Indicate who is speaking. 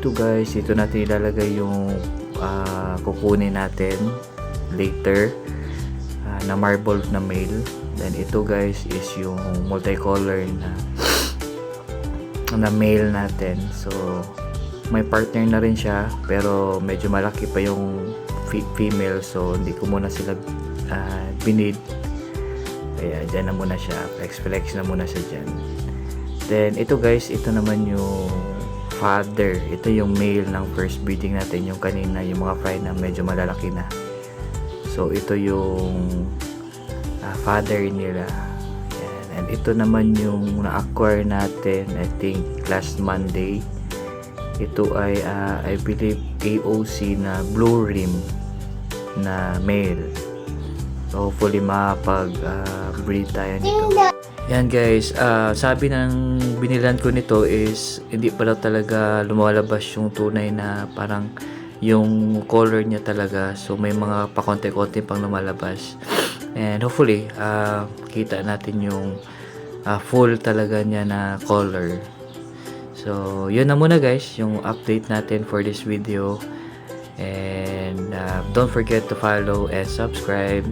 Speaker 1: Ito guys, ito natin ilalagay yung kukunin natin later na marble na male. Then ito guys is yung multicolor na male natin. So may partner na rin siya pero medyo malaki pa yung female, so hindi ko muna sila binid. Kaya dyan na muna siya, flex na muna siya dyan. Then ito guys, ito naman yung father. Ito yung male ng first breeding natin, yung kanina, yung mga fry na medyo malalaki na. So ito yung father nila. Yan. And ito naman yung na-acquire natin, I think last Monday. Ito ay I believe AOC na blue rim na male. So hopefully makapag-breed tayo nito. Yan guys, sabi ng binilan ko nito is hindi pala talaga lumalabas yung tunay na parang yung color niya talaga. So may mga pakonti-konti pang lumalabas. And hopefully, kita natin yung full talaga niya na color. So yun na muna guys, yung update natin for this video. And don't forget to follow and subscribe.